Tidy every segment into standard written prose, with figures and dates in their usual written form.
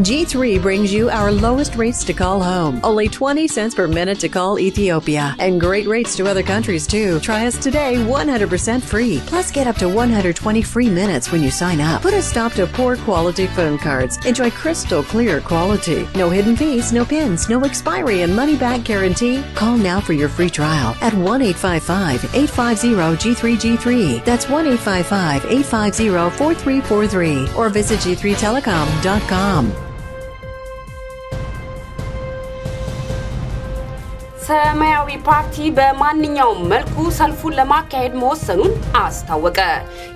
G3 brings you our lowest rates to call home. Only 20 cents per minute to call Ethiopia. And great rates to other countries too. Try us today 100% free. Plus get up to 120 free minutes when you sign up. Put a stop to poor quality phone cards. Enjoy crystal clear quality. No hidden fees, no pins, no expiry and money back guarantee. Call now for your free trial at 1-855-850-G3G3. That's 1-855-850-4343 or visit g3telecom.com. ሰማያዊ ፓርቲ በማንኛውም መልኩ ሰልፉን ለማካሄድ መወሰኑን አስታወቀ።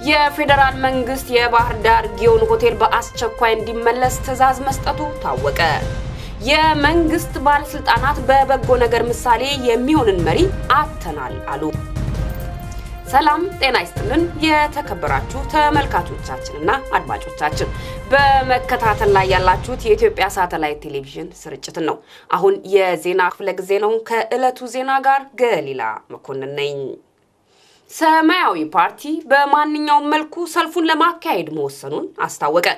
የፌደራል መንግስት የባህር ዳር ጊዮን ሆቴል በአስቸኳይ እንዲመለስ ትዕዛዝ መስጠቱ ታወቀ። የመንግስት ባለስልጣናት በበጎ ነገር ምሳሌ የሚሆንን መሪ አተናል አሉ። ሰላም ጤና ይስጥልን የተከበራችሁ ተመልካቾቻችንና አድማጮቻችን በመከታተል ላይ ያላችሁት የኢትዮጵያ ሳተላይት ቴሌቪዥን ስርጭትን ነው። አሁን የዜና ክፍለ ጊዜ ነው። ከዕለቱ ዜና ጋር ገሊላ መኮንን ነኝ። ሰማያዊ ፓርቲ በማንኛውም መልኩ ሰልፉን ለማካሄድ መወሰኑን አስታወቀ።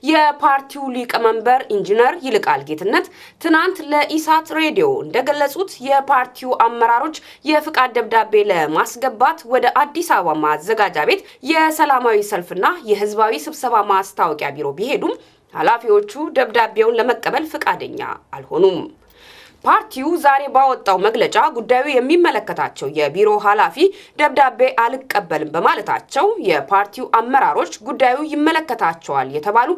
የፓርቲው ሊቀመንበር ኢንጂነር ይልቃል ጌትነት ትናንት ለኢሳት ሬዲዮ እንደገለጹት የፓርቲው አመራሮች የፍቃድ ደብዳቤ ለማስገባት ወደ አዲስ አበባ ማዘጋጃ ቤት የሰላማዊ ሰልፍና የህዝባዊ ስብሰባ ማስታወቂያ ቢሮ ቢሄዱም ኃላፊዎቹ ደብዳቤውን ለመቀበል ፍቃደኛ አልሆኑም። ፓርቲው ዛሬ ባወጣው መግለጫ ጉዳዩ የሚመለከታቸው የቢሮ ኃላፊ ደብዳቤ አልቀበልም በማለታቸው የፓርቲው አመራሮች ጉዳዩ ይመለከታቸዋል የተባሉ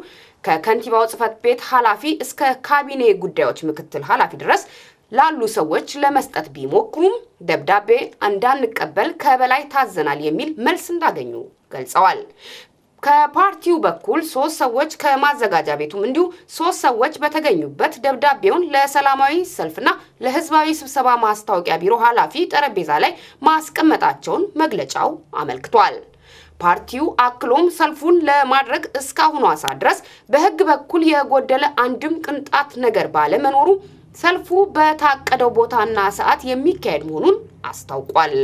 ከከንቲባው ጽፈት ቤት ኃላፊ እስከ ካቢኔ ጉዳዮች ምክትል ኃላፊ ድረስ ላሉ ሰዎች ለመስጠት ቢሞክሩም ደብዳቤ እንዳንቀበል ከበላይ ታዘናል የሚል መልስ እንዳገኙ ገልጸዋል። ከፓርቲው በኩል 3 ሰዎች ከማዘጋጃ ቤቱም እንዲሁ 3 ሰዎች በተገኙበት ደብዳቤውን ለሰላማዊ ሰልፍና ለህዝባዊ ስብሰባ ማስታወቂያ ቢሮ ኃላፊ ጠረጴዛ ላይ ማስቀመጣቸውን መግለጫው አመልክቷል። ፓርቲው አክሎም ሰልፉን ለማድረግ እስካሁኑ ሰዓት ድረስ በህግ በኩል የጎደለ አንድም ቅንጣት ነገር ባለመኖሩ ሰልፉ በታቀደው ቦታና ሰዓት የሚካሄድ መሆኑን አስታውቋል።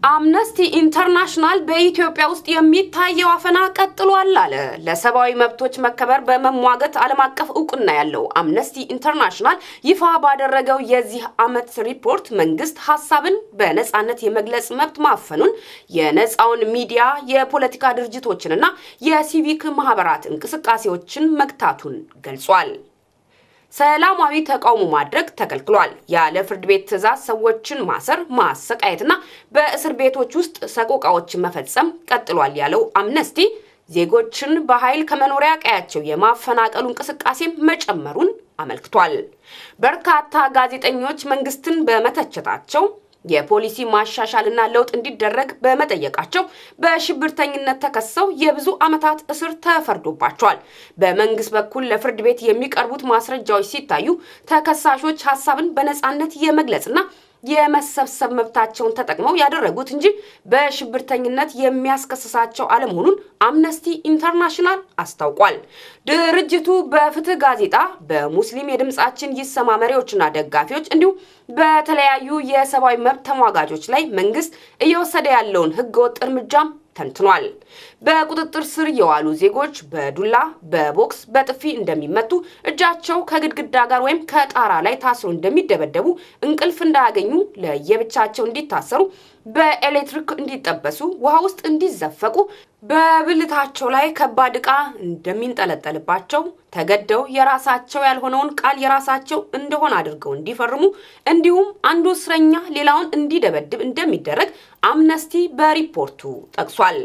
አምነስቲ ኢንተርናሽናል በኢትዮጵያ ውስጥ የሚታየው አፈና ቀጥሏል አለ። ለሰብአዊ መብቶች መከበር በመሟገት ዓለም አቀፍ ዕውቅና ያለው አምነስቲ ኢንተርናሽናል ይፋ ባደረገው የዚህ ዓመት ሪፖርት መንግስት ሐሳብን በነጻነት የመግለጽ መብት ማፈኑን፣ የነጻውን ሚዲያ፣ የፖለቲካ ድርጅቶችንና የሲቪክ ማህበራት እንቅስቃሴዎችን መግታቱን ገልጿል። ሰላማዊ ተቃውሞ ማድረግ ተከልክሏል። ያለ ፍርድ ቤት ትዕዛዝ ሰዎችን ማሰር፣ ማሰቃየትና በእስር ቤቶች ውስጥ ሰቆቃዎችን መፈጸም ቀጥሏል ያለው አምነስቲ ዜጎችን በኃይል ከመኖሪያ ቀያቸው የማፈናቀሉ እንቅስቃሴ መጨመሩን አመልክቷል። በርካታ ጋዜጠኞች መንግስትን በመተቸታቸው የፖሊሲ ማሻሻልና ለውጥ እንዲደረግ በመጠየቃቸው በሽብርተኝነት ተከሰው የብዙ አመታት እስር ተፈርዶባቸዋል። በመንግስት በኩል ለፍርድ ቤት የሚቀርቡት ማስረጃዎች ሲታዩ ተከሳሾች ሐሳብን በነጻነት የመግለጽና የመሰብሰብ መብታቸውን ተጠቅመው ያደረጉት እንጂ በሽብርተኝነት የሚያስከስሳቸው አለመሆኑን አምነስቲ ኢንተርናሽናል አስታውቋል። ድርጅቱ በፍትህ ጋዜጣ በሙስሊም የድምጻችን ይሰማ መሪዎችና ደጋፊዎች እንዲሁ በተለያዩ የሰብአዊ መብት ተሟጋቾች ላይ መንግስት እየወሰደ ያለውን ህገወጥ እርምጃም ተንትኗል። በቁጥጥር ስር የዋሉ ዜጎች በዱላ፣ በቦክስ፣ በጥፊ እንደሚመቱ፣ እጃቸው ከግድግዳ ጋር ወይም ከጣራ ላይ ታስሮ እንደሚደበደቡ፣ እንቅልፍ እንዳያገኙ ለየብቻቸው እንዲታሰሩ፣ በኤሌክትሪክ እንዲጠበሱ፣ ውሃ ውስጥ እንዲዘፈቁ፣ በብልታቸው ላይ ከባድ ዕቃ እንደሚንጠለጠልባቸው፣ ተገደው የራሳቸው ያልሆነውን ቃል የራሳቸው እንደሆነ አድርገው እንዲፈርሙ፣ እንዲሁም አንዱ እስረኛ ሌላውን እንዲደበድብ እንደሚደረግ አምነስቲ በሪፖርቱ ጠቅሷል።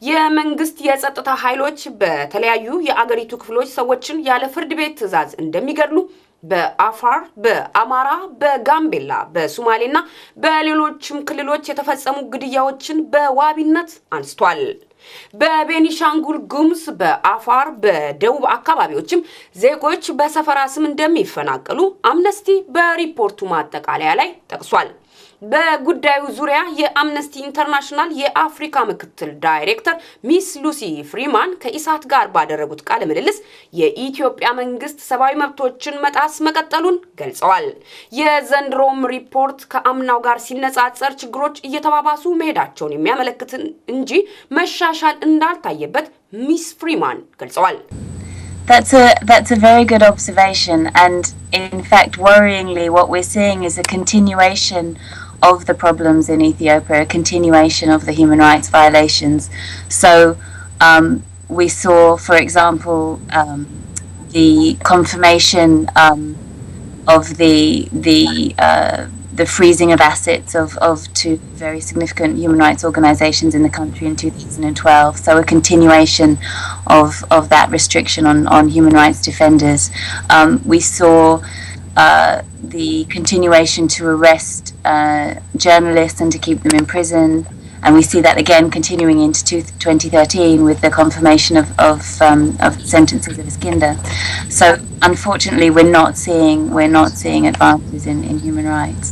የመንግስት የጸጥታ ኃይሎች በተለያዩ የአገሪቱ ክፍሎች ሰዎችን ያለ ፍርድ ቤት ትዕዛዝ እንደሚገድሉ በአፋር፣ በአማራ፣ በጋምቤላ፣ በሶማሌና በሌሎችም ክልሎች የተፈጸሙ ግድያዎችን በዋቢነት አንስቷል። በቤኒሻንጉል ጉሙዝ፣ በአፋር፣ በደቡብ አካባቢዎችም ዜጎች በሰፈራ ስም እንደሚፈናቀሉ አምነስቲ በሪፖርቱ ማጠቃለያ ላይ ጠቅሷል። በጉዳዩ ዙሪያ የአምነስቲ ኢንተርናሽናል የአፍሪካ ምክትል ዳይሬክተር ሚስ ሉሲ ፍሪማን ከኢሳት ጋር ባደረጉት ቃለ ምልልስ የኢትዮጵያ መንግስት ሰብአዊ መብቶችን መጣስ መቀጠሉን ገልጸዋል። የዘንድሮም ሪፖርት ከአምናው ጋር ሲነጻጸር ችግሮች እየተባባሱ መሄዳቸውን የሚያመለክት እንጂ መሻሻል እንዳልታየበት ሚስ ፍሪማን ገልጸዋል። That's a very good observation, and in fact worryingly what we're seeing is a continuation of the problems in Ethiopia, a continuation of the human rights violations. So we saw, for example, the confirmation of the freezing of assets of two very significant human rights organizations in the country in 2012. So a continuation of that restriction on human rights defenders. We saw the continuation to arrest journalists and to keep them in prison. And we see that again continuing into 2013 with the confirmation of sentences of Iskender. So unfortunately, we're not seeing advances in human rights.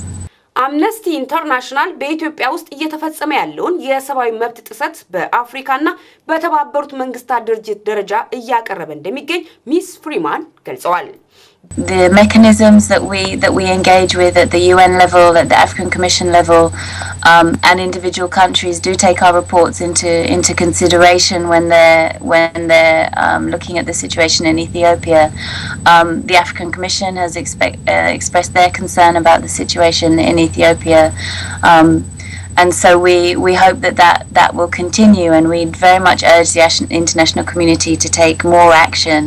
አምነስቲ ኢንተርናሽናል በኢትዮጵያ ውስጥ እየተፈጸመ ያለውን የሰብአዊ መብት ጥሰት በአፍሪካና በተባበሩት መንግስታት ድርጅት ደረጃ እያቀረበ እንደሚገኝ ሚስ ፍሪማን ገልጸዋል። The mechanisms that we engage with at the UN level, at the African Commission level, and individual countries do take our reports into consideration when they're looking at the situation in Ethiopia. The African Commission has expressed their concern about the situation in Ethiopia. And so we hope that will continue, and we very much urge the international community to take more action.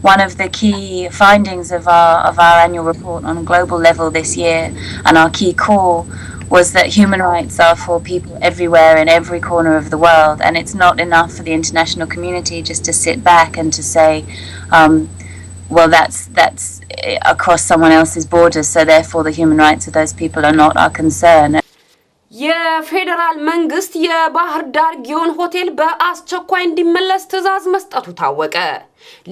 One of the key findings of our annual report on a global level this year, and our key call, was that human rights are for people everywhere in every corner of the world, and it's not enough for the international community just to sit back and to say, well, that's across someone else's borders, so therefore the human rights of those people are not our concern. የፌደራል መንግስት የባህር ዳር ጊዮን ሆቴል በአስቸኳይ እንዲመለስ ትዕዛዝ መስጠቱ ታወቀ።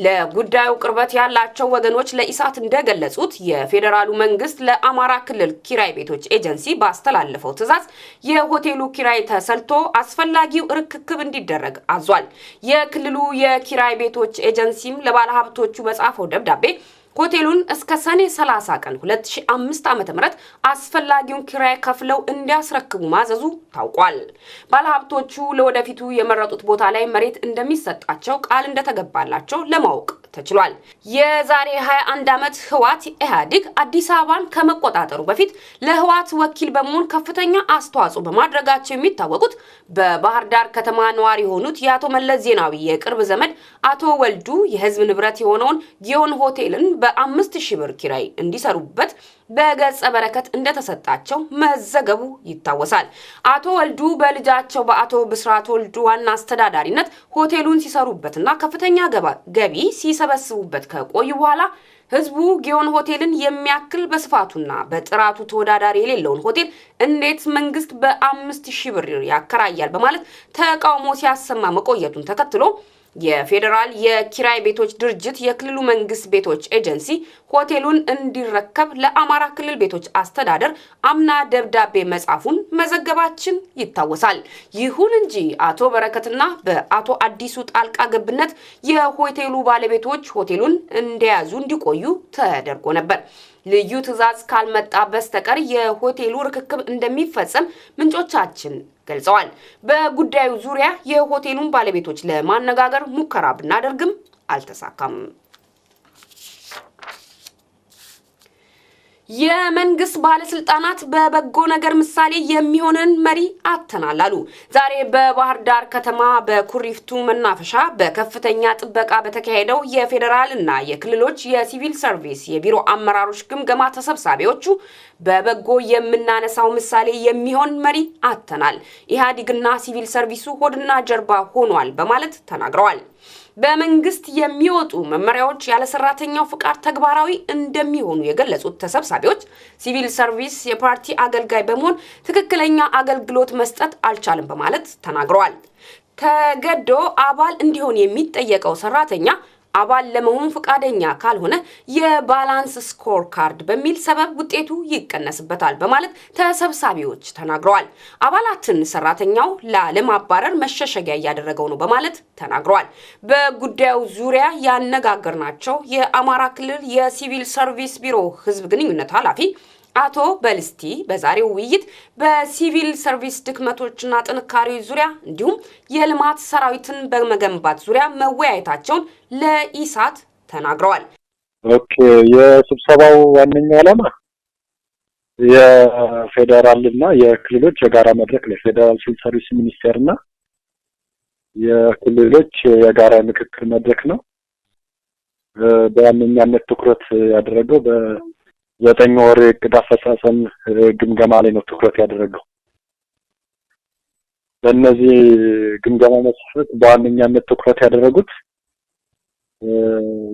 ለጉዳዩ ቅርበት ያላቸው ወገኖች ለኢሳት እንደገለጹት የፌደራሉ መንግስት ለአማራ ክልል ኪራይ ቤቶች ኤጀንሲ ባስተላለፈው ትዕዛዝ የሆቴሉ ኪራይ ተሰልቶ አስፈላጊው ርክክብ እንዲደረግ አዟል። የክልሉ የኪራይ ቤቶች ኤጀንሲም ለባለሀብቶቹ በጻፈው ደብዳቤ ሆቴሉን እስከ ሰኔ 30 ቀን 2005 ዓ.ም አስፈላጊውን ኪራይ ከፍለው እንዲያስረክቡ ማዘዙ ታውቋል። ባለሀብቶቹ ለወደፊቱ የመረጡት ቦታ ላይ መሬት እንደሚሰጣቸው ቃል እንደተገባላቸው ለማወቅ ተችሏል። የዛሬ 21 ዓመት ህዋት ኢህአዴግ አዲስ አበባን ከመቆጣጠሩ በፊት ለህዋት ወኪል በመሆን ከፍተኛ አስተዋጽኦ በማድረጋቸው የሚታወቁት በባህር ዳር ከተማ ነዋሪ የሆኑት የአቶ መለስ ዜናዊ የቅርብ ዘመድ አቶ ወልዱ የህዝብ ንብረት የሆነውን ጊዮን ሆቴልን በ5000 ብር ኪራይ እንዲሰሩበት በገጸ በረከት እንደተሰጣቸው መዘገቡ ይታወሳል። አቶ ወልዱ በልጃቸው በአቶ ብስራት ወልዱ ዋና አስተዳዳሪነት ሆቴሉን ሲሰሩበትና ከፍተኛ ገቢ ሲሰበስቡበት ከቆዩ በኋላ ህዝቡ ጊዮን ሆቴልን የሚያክል በስፋቱና በጥራቱ ተወዳዳሪ የሌለውን ሆቴል እንዴት መንግስት በ5000 ብር ያከራያል በማለት ተቃውሞ ሲያሰማ መቆየቱን ተከትሎ የፌደራል የኪራይ ቤቶች ድርጅት የክልሉ መንግስት ቤቶች ኤጀንሲ ሆቴሉን እንዲረከብ ለአማራ ክልል ቤቶች አስተዳደር አምና ደብዳቤ መጻፉን መዘገባችን ይታወሳል። ይሁን እንጂ አቶ በረከትና በአቶ አዲሱ ጣልቃ ገብነት የሆቴሉ ባለቤቶች ሆቴሉን እንደያዙ እንዲቆዩ ተደርጎ ነበር። ልዩ ትዕዛዝ ካልመጣ በስተቀር የሆቴሉ ርክክብ እንደሚፈጸም ምንጮቻችን ገልጸዋል። በጉዳዩ ዙሪያ የሆቴሉን ባለቤቶች ለማነጋገር ሙከራ ብናደርግም አልተሳካም። የመንግስት ባለስልጣናት በበጎ ነገር ምሳሌ የሚሆነን መሪ አተናል አሉ። ዛሬ በባህር ዳር ከተማ በኩሪፍቱ መናፈሻ በከፍተኛ ጥበቃ በተካሄደው የፌደራልና የክልሎች የሲቪል ሰርቪስ የቢሮ አመራሮች ግምገማ ተሰብሳቢዎቹ በበጎ የምናነሳው ምሳሌ የሚሆን መሪ አተናል፣ ኢህአዴግና ሲቪል ሰርቪሱ ሆድና ጀርባ ሆኗል በማለት ተናግረዋል። በመንግስት የሚወጡ መመሪያዎች ያለ ሰራተኛው ፍቃድ ተግባራዊ እንደሚሆኑ የገለጹት ተሰብሳቢዎች ሲቪል ሰርቪስ የፓርቲ አገልጋይ በመሆን ትክክለኛ አገልግሎት መስጠት አልቻለም በማለት ተናግረዋል። ተገዶ አባል እንዲሆን የሚጠየቀው ሰራተኛ አባል ለመሆን ፈቃደኛ ካልሆነ የባላንስ ስኮር ካርድ በሚል ሰበብ ውጤቱ ይቀነስበታል በማለት ተሰብሳቢዎች ተናግረዋል። አባላትን ሰራተኛው ለማባረር መሸሸጊያ ያደረገው ነው በማለት ተናግረዋል። በጉዳዩ ዙሪያ ያነጋገርናቸው የአማራ ክልል የሲቪል ሰርቪስ ቢሮ ህዝብ ግንኙነት ኃላፊ አቶ በልስቲ በዛሬው ውይይት በሲቪል ሰርቪስ ድክመቶችና ጥንካሬዎች ዙሪያ እንዲሁም የልማት ሰራዊትን በመገንባት ዙሪያ መወያየታቸውን ለኢሳት ተናግረዋል። ኦኬ የስብሰባው ዋነኛው ዓላማ የፌደራልና የክልሎች የጋራ መድረክ ነው። ፌደራል ሲቪል ሰርቪስ ሚኒስቴርና የክልሎች የጋራ ምክክር መድረክ ነው። በዋነኛነት ትኩረት ያደረገው በ9 ወር እቅድ አፈጻጸም ግምገማ ላይ ነው ትኩረት ያደረገው። በእነዚህ ግምገማ መሰረት በዋነኛነት ትኩረት ያደረጉት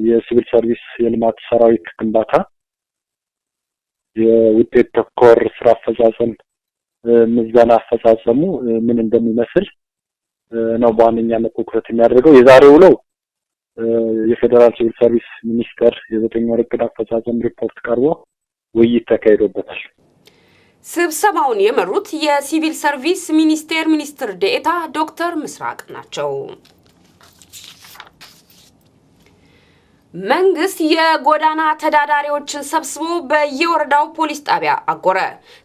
የሲቪል ሰርቪስ የልማት ሰራዊት ግንባታ፣ የውጤት ተኮር ስራ አፈጻጸም ምዘና አፈጻጸሙ ምን እንደሚመስል ነው በዋነኛነት ትኩረት የሚያደርገው። የዛሬው ውለው የፌደራል ሲቪል ሰርቪስ ሚኒስቴር የ9 ወር እቅድ አፈጻጸም ሪፖርት ቀርቦ ውይይት ተካሂዶበታል። ስብሰባውን የመሩት የሲቪል ሰርቪስ ሚኒስቴር ሚኒስትር ዴኤታ ዶክተር ምስራቅ ናቸው። መንግስት የጎዳና ተዳዳሪዎችን ሰብስቦ በየወረዳው ፖሊስ ጣቢያ አጎረ።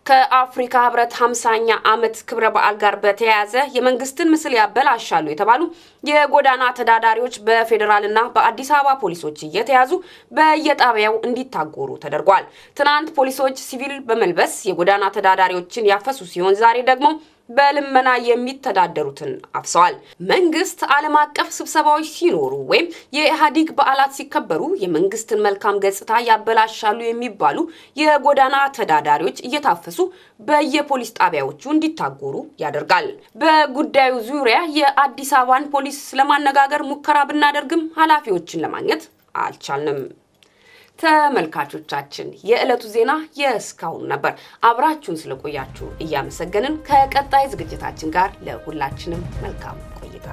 ከአፍሪካ ህብረት 50ኛ ዓመት ክብረ በዓል ጋር በተያያዘ የመንግስትን ምስል ያበላሻሉ የተባሉ የጎዳና ተዳዳሪዎች በፌደራልና በአዲስ አበባ ፖሊሶች እየተያዙ በየጣቢያው እንዲታጎሩ ተደርጓል። ትናንት ፖሊሶች ሲቪል በመልበስ የጎዳና ተዳዳሪዎችን ያፈሱ ሲሆን ዛሬ ደግሞ በልመና የሚተዳደሩትን አፍሰዋል። መንግስት ዓለም አቀፍ ስብሰባዎች ሲኖሩ ወይም የኢህአዴግ በዓላት ሲከበሩ የመንግስትን መልካም ገጽታ ያበላሻሉ የሚባሉ የጎዳና ተዳዳሪዎች እየታፈሱ በየፖሊስ ጣቢያዎቹ እንዲታጎሩ ያደርጋል። በጉዳዩ ዙሪያ የአዲስ አበባን ፖሊስ ለማነጋገር ሙከራ ብናደርግም ኃላፊዎችን ለማግኘት አልቻልንም። ተመልካቾቻችን የዕለቱ ዜና የስካውን ነበር። አብራችሁን ስለቆያችሁ እያመሰገንን ከቀጣይ ዝግጅታችን ጋር ለሁላችንም መልካም ቆይታ